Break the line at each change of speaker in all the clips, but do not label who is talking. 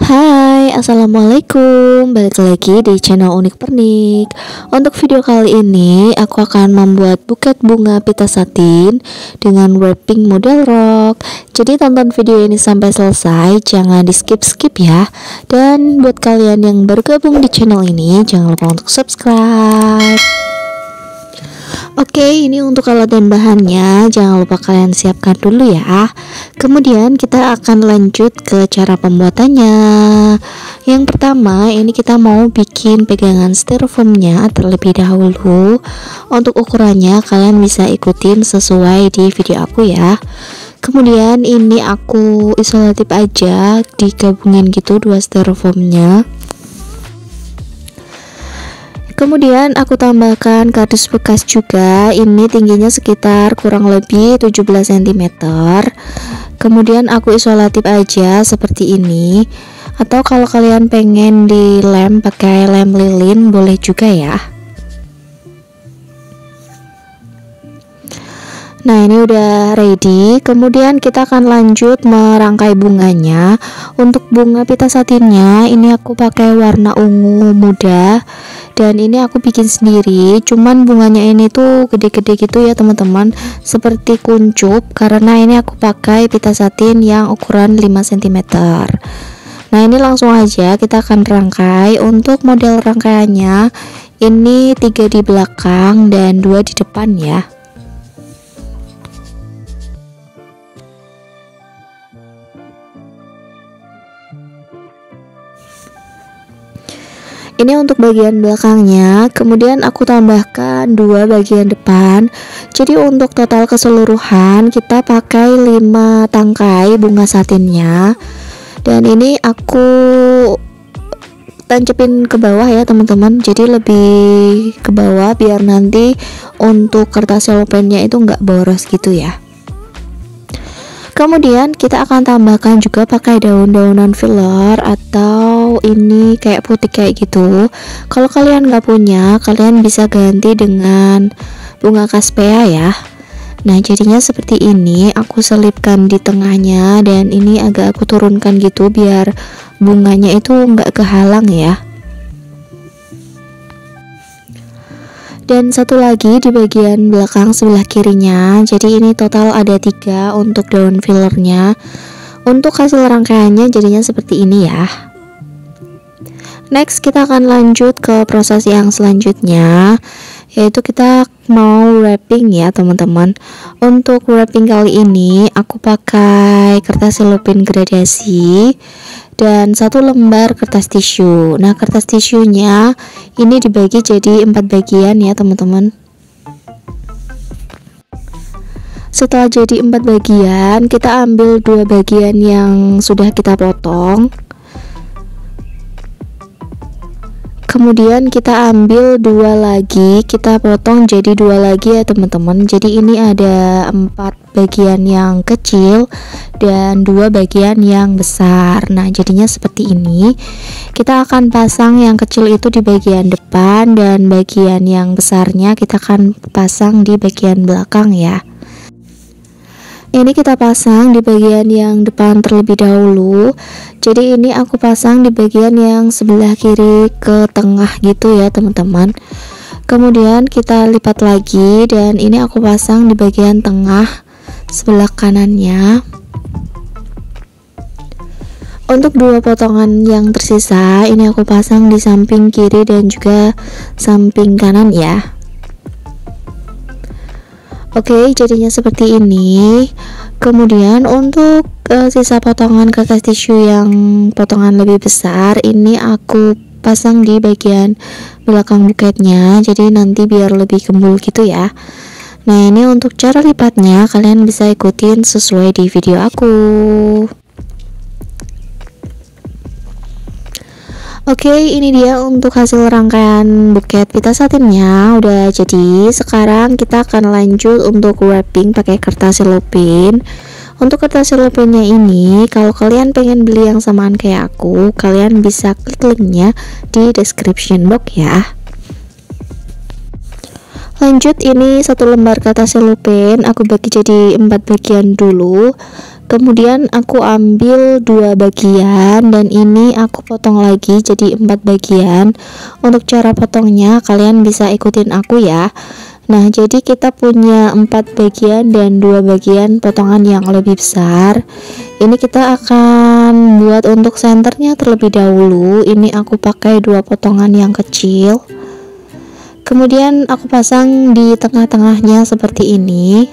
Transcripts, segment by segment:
Hai, assalamualaikum. Balik lagi di channel Unik Pernik. Untuk video kali ini, aku akan membuat buket bunga pita satin dengan wrapping model rok. Jadi tonton video ini sampai selesai, jangan di skip-skip ya. Dan buat kalian yang baru gabung di channel ini, jangan lupa untuk subscribe. Oke, ini untuk alat dan bahannya, jangan lupa kalian siapkan dulu ya. Kemudian kita akan lanjut ke cara pembuatannya. Yang pertama, ini kita mau bikin pegangan styrofoamnya terlebih dahulu. Untuk ukurannya kalian bisa ikutin sesuai di video aku ya. Kemudian ini aku isolatif aja, digabungin gitu dua styrofoamnya. Kemudian aku tambahkan kardus bekas juga. Ini tingginya sekitar kurang lebih 17 cm. Kemudian aku isolatif aja seperti ini. Atau kalau kalian pengen dilem pakai lem lilin boleh juga ya. Nah, ini udah ready. Kemudian kita akan lanjut merangkai bunganya. Untuk bunga pita satinnya ini aku pakai warna ungu muda. Dan ini aku bikin sendiri, cuman bunganya ini tuh gede-gede gitu ya teman-teman, seperti kuncup, karena ini aku pakai pita satin yang ukuran 5 cm. Nah, ini langsung aja kita akan rangkai. Untuk model rangkaiannya ini 3 di belakang dan 2 di depan ya. Ini untuk bagian belakangnya, kemudian aku tambahkan 2 bagian depan. Jadi untuk total keseluruhan kita pakai 5 tangkai bunga satinnya. Dan ini aku tancepin ke bawah ya teman-teman. Jadi lebih ke bawah biar nanti untuk kertas selopennya itu nggak boros gitu ya. Kemudian kita akan tambahkan juga pakai daun-daunan filler atau ini kayak putih kayak gitu. Kalau kalian nggak punya, kalian bisa ganti dengan bunga kaspea ya. Nah, jadinya seperti ini. Aku selipkan di tengahnya dan ini agak aku turunkan gitu biar bunganya itu nggak kehalang ya. Dan satu lagi di bagian belakang sebelah kirinya. Jadi ini total ada 3 untuk daun fillernya. Untuk hasil rangkaiannya jadinya seperti ini ya. Next kita akan lanjut ke proses yang selanjutnya, yaitu kita mau wrapping ya teman-teman. Untuk wrapping kali ini aku pakai kertas selopin gradasi dan 1 lembar kertas tisu. Nah, kertas tisunya ini dibagi jadi 4 bagian ya teman-teman. Setelah jadi 4 bagian, kita ambil 2 bagian yang sudah kita potong. Kemudian kita ambil 2 lagi, kita potong jadi 2 lagi ya teman-teman. Jadi ini ada 4 bagian yang kecil dan 2 bagian yang besar. Nah, jadinya seperti ini. Kita akan pasang yang kecil itu di bagian depan dan bagian yang besarnya kita akan pasang di bagian belakang ya. Ini kita pasang di bagian yang depan terlebih dahulu. Jadi ini aku pasang di bagian yang sebelah kiri ke tengah gitu ya teman-teman. Kemudian kita lipat lagi dan ini aku pasang di bagian tengah sebelah kanannya. Untuk 2 potongan yang tersisa ini aku pasang di samping kiri dan juga samping kanan ya. Oke, jadinya seperti ini. Kemudian untuk sisa potongan kertas tisu yang potongan lebih besar ini aku pasang di bagian belakang buketnya, jadi nanti biar lebih gembul gitu ya. Nah, ini untuk cara lipatnya kalian bisa ikutin sesuai di video aku. Oke, ini dia untuk hasil rangkaian buket pita satinnya udah jadi. Sekarang kita akan lanjut untuk wrapping pakai kertas selopin. Untuk kertas selopinnya ini, kalau kalian pengen beli yang samaan kayak aku, kalian bisa klik linknya di description box ya. Lanjut, ini 1 lembar kertas selopin aku bagi jadi 4 bagian dulu. Kemudian aku ambil dua bagian dan ini aku potong lagi jadi 4 bagian. Untuk cara potongnya kalian bisa ikutin aku ya. Nah, jadi kita punya 4 bagian dan 2 bagian potongan yang lebih besar. Ini kita akan buat untuk senternya terlebih dahulu. Ini aku pakai 2 potongan yang kecil. Kemudian aku pasang di tengah-tengahnya seperti ini.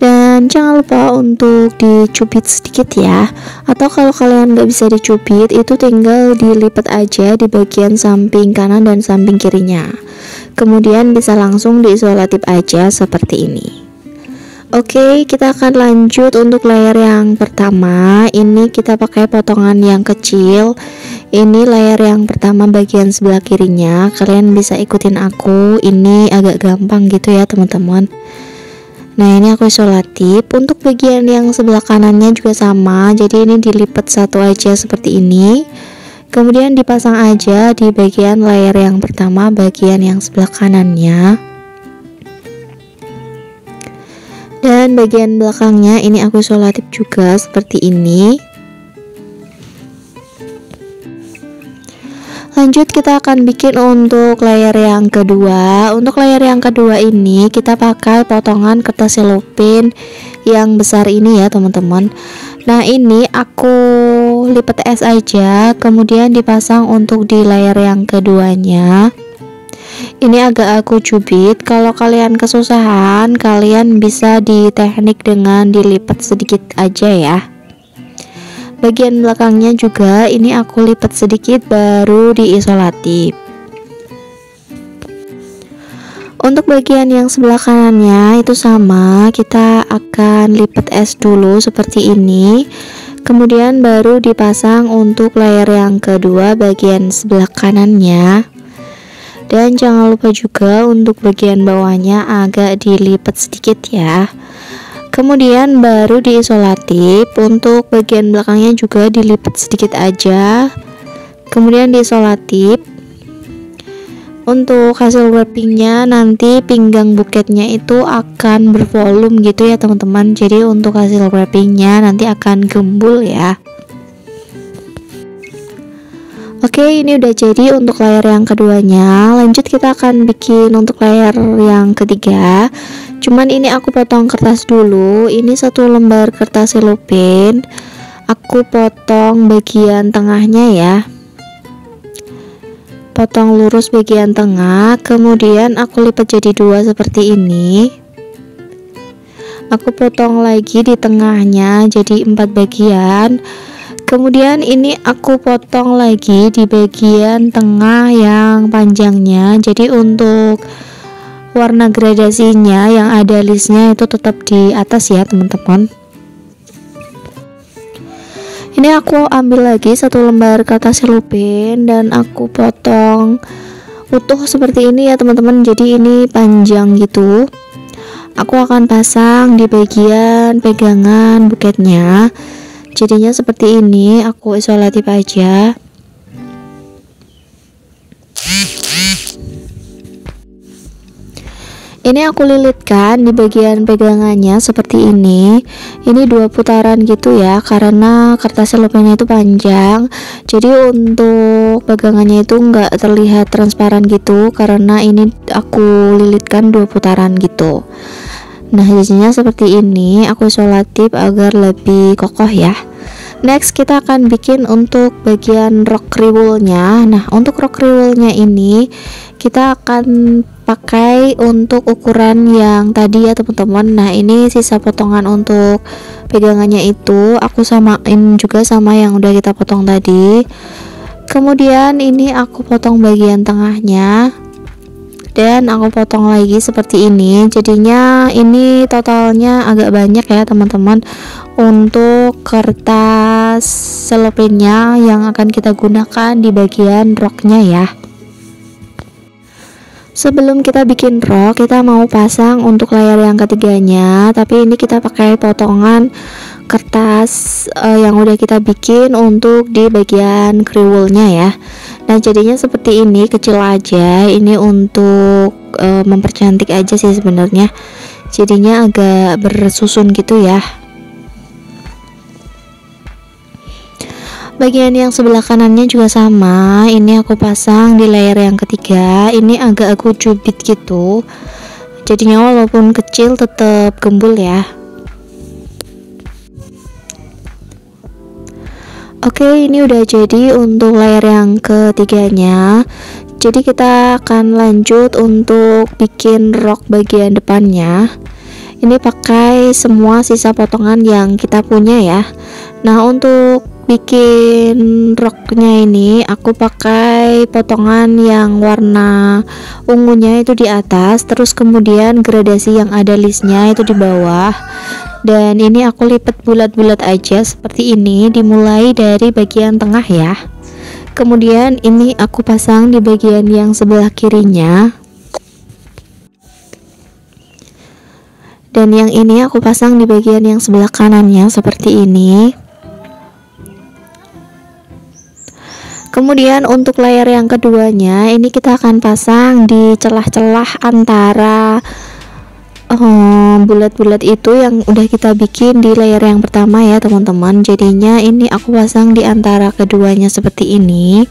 Dan jangan lupa untuk dicubit sedikit ya, atau kalau kalian nggak bisa dicubit itu tinggal dilipat aja di bagian samping kanan dan samping kirinya, kemudian bisa langsung diisolatif aja seperti ini. Oke, kita akan lanjut untuk layer yang pertama. Ini kita pakai potongan yang kecil. Ini layer yang pertama bagian sebelah kirinya, kalian bisa ikutin aku, ini agak gampang gitu ya teman-teman. Nah, ini aku isolatif. Untuk bagian yang sebelah kanannya juga sama, jadi ini dilipat satu aja seperti ini, kemudian dipasang aja di bagian layer yang pertama bagian yang sebelah kanannya, dan bagian belakangnya ini aku isolatif juga seperti ini. Lanjut kita akan bikin untuk layer yang kedua. Untuk layer yang kedua ini kita pakai potongan kertas selopin yang besar ini ya teman-teman. Nah, ini aku lipat es aja, kemudian dipasang untuk di layer yang keduanya. Ini agak aku cubit. Kalau kalian kesusahan, kalian bisa di teknik dengan dilipat sedikit aja ya. Bagian belakangnya juga ini aku lipat sedikit baru diisolatif. Untuk bagian yang sebelah kanannya itu sama, kita akan lipat es dulu seperti ini, kemudian baru dipasang untuk layer yang kedua bagian sebelah kanannya. Dan jangan lupa juga untuk bagian bawahnya agak dilipat sedikit ya. Kemudian baru diisolatif. Untuk bagian belakangnya juga dilipat sedikit aja, kemudian diisolatif. Untuk hasil wrappingnya nanti pinggang buketnya itu akan bervolume gitu ya teman-teman. Jadi untuk hasil wrappingnya nanti akan gembul ya. Oke, ini udah jadi untuk layer yang keduanya. Lanjut kita akan bikin untuk layer yang ketiga. Cuman ini aku potong kertas dulu. Ini 1 lembar kertas selopin. Aku potong bagian tengahnya ya. Potong lurus bagian tengah, kemudian aku lipat jadi 2 seperti ini. Aku potong lagi di tengahnya jadi 4 bagian. Kemudian ini aku potong lagi di bagian tengah yang panjangnya. Jadi untuk warna gradasinya yang ada listnya itu tetap di atas ya teman-teman. Ini aku ambil lagi 1 lembar kertas selopin dan aku potong utuh seperti ini ya teman-teman. Jadi ini panjang gitu. Aku akan pasang di bagian pegangan buketnya. Jadinya seperti ini, aku isolatif aja. Ini aku lilitkan di bagian pegangannya seperti ini. Ini 2 putaran gitu ya, karena kertas selopinnya itu panjang. Jadi untuk pegangannya itu enggak terlihat transparan gitu, karena ini aku lilitkan 2 putaran gitu. Nah, jadinya seperti ini, aku isolatif agar lebih kokoh ya. Next kita akan bikin untuk bagian rok riwulnya. Nah, untuk rok riwulnya ini kita akan pakai untuk ukuran yang tadi ya teman-teman. Nah, ini sisa potongan untuk pegangannya itu aku samain juga sama yang udah kita potong tadi. Kemudian ini aku potong bagian tengahnya dan aku potong lagi seperti ini. Jadinya ini totalnya agak banyak ya teman-teman untuk kertas selopinnya yang akan kita gunakan di bagian roknya ya. Sebelum kita bikin rok, kita mau pasang untuk layer yang ketiganya, tapi ini kita pakai potongan kertas yang udah kita bikin untuk di bagian kriwulnya ya. Nah, jadinya seperti ini, kecil aja. Ini untuk mempercantik aja sih sebenarnya. jadinya agak bersusun gitu ya. Bagian yang sebelah kanannya juga sama, ini aku pasang di layer yang ketiga. Ini agak aku cubit gitu, jadinya walaupun kecil tetap gembul ya. Oke, ini udah jadi untuk layer yang ketiganya. Jadi kita akan lanjut untuk bikin rok bagian depannya. Ini pakai semua sisa potongan yang kita punya ya. Nah, untuk bikin roknya ini aku pakai potongan yang warna ungunya itu di atas, terus kemudian gradasi yang ada listnya itu di bawah. Dan ini aku lipat bulat-bulat aja seperti ini, dimulai dari bagian tengah ya. Kemudian ini aku pasang di bagian yang sebelah kirinya, dan yang ini aku pasang di bagian yang sebelah kanannya seperti ini. Kemudian untuk layer yang keduanya ini kita akan pasang di celah-celah antara bulat-bulat itu yang udah kita bikin di layer yang pertama ya teman-teman. Jadinya ini aku pasang di antara keduanya seperti ini.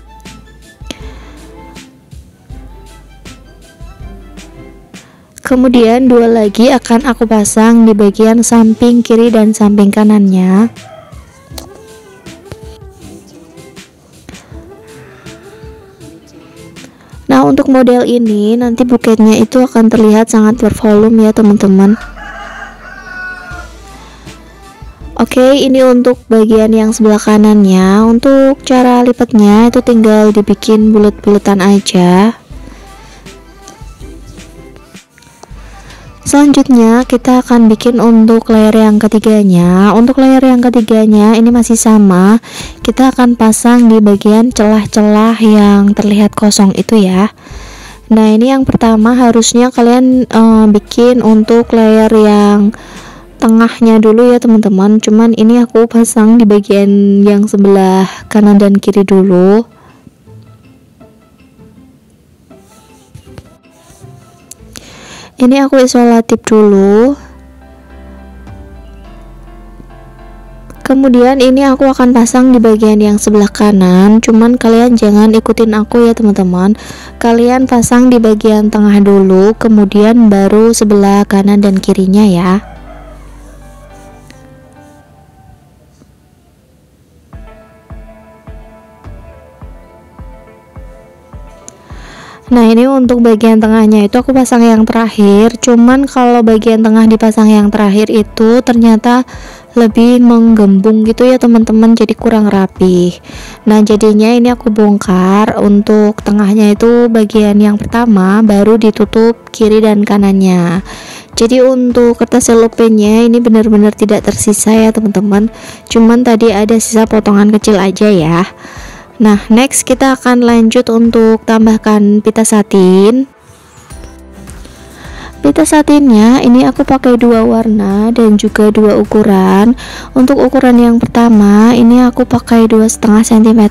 Kemudian dua lagi akan aku pasang di bagian samping kiri dan samping kanannya. Nah, untuk model ini nanti buketnya itu akan terlihat sangat bervolume ya teman-teman. Oke, ini untuk bagian yang sebelah kanannya. Untuk cara lipatnya itu tinggal dibikin bulat-bulatan aja. Selanjutnya kita akan bikin untuk layer yang ketiganya. Untuk layer yang ketiganya ini masih sama, kita akan pasang di bagian celah-celah yang terlihat kosong itu ya. Nah, ini yang pertama harusnya kalian bikin untuk layer yang tengahnya dulu ya teman-teman. Cuman ini aku pasang di bagian yang sebelah kanan dan kiri dulu. Ini aku isolatif dulu. Kemudian ini aku akan pasang di bagian yang sebelah kanan. Cuman kalian jangan ikutin aku ya teman-teman. Kalian pasang di bagian tengah dulu, kemudian baru sebelah kanan dan kirinya ya. Nah, ini untuk bagian tengahnya itu aku pasang yang terakhir. Cuman kalau bagian tengah dipasang yang terakhir itu ternyata lebih menggembung gitu ya teman-teman, jadi kurang rapi. Nah, jadinya ini aku bongkar. Untuk tengahnya itu bagian yang pertama, baru ditutup kiri dan kanannya. Jadi untuk kertas selopennya ini benar-benar tidak tersisa ya teman-teman. Cuman tadi ada sisa potongan kecil aja ya. Nah, next kita akan lanjut untuk tambahkan pita satin. Pita satinnya ini aku pakai dua warna dan juga dua ukuran. Untuk ukuran yang pertama ini aku pakai 2,5 cm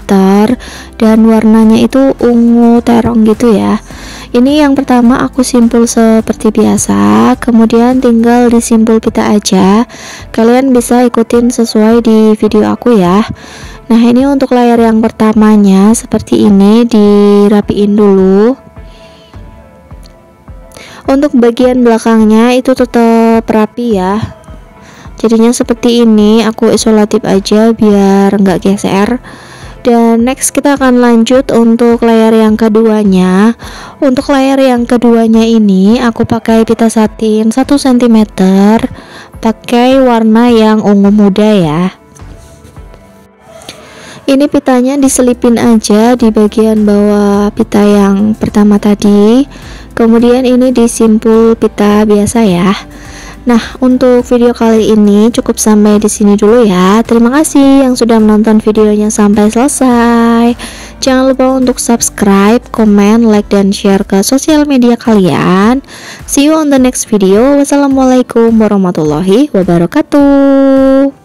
dan warnanya itu ungu terong gitu ya. Ini yang pertama aku simpul seperti biasa, kemudian tinggal disimpul pita aja. Kalian bisa ikutin sesuai di video aku ya. Nah, ini untuk layer yang pertamanya seperti ini, dirapiin dulu. Untuk bagian belakangnya itu tetap rapi ya, jadinya seperti ini. Aku isolatif aja biar nggak geser. Dan next kita akan lanjut untuk layer yang keduanya. Untuk layer yang keduanya ini aku pakai pita satin 1 cm, pakai warna yang ungu muda ya. Ini pitanya diselipin aja di bagian bawah pita yang pertama tadi. Kemudian ini disimpul pita biasa ya. Nah, untuk video kali ini cukup sampai di sini dulu ya. Terima kasih yang sudah menonton videonya sampai selesai. Jangan lupa untuk subscribe, comment, like, dan share ke sosial media kalian. See you on the next video. Wassalamualaikum warahmatullahi wabarakatuh.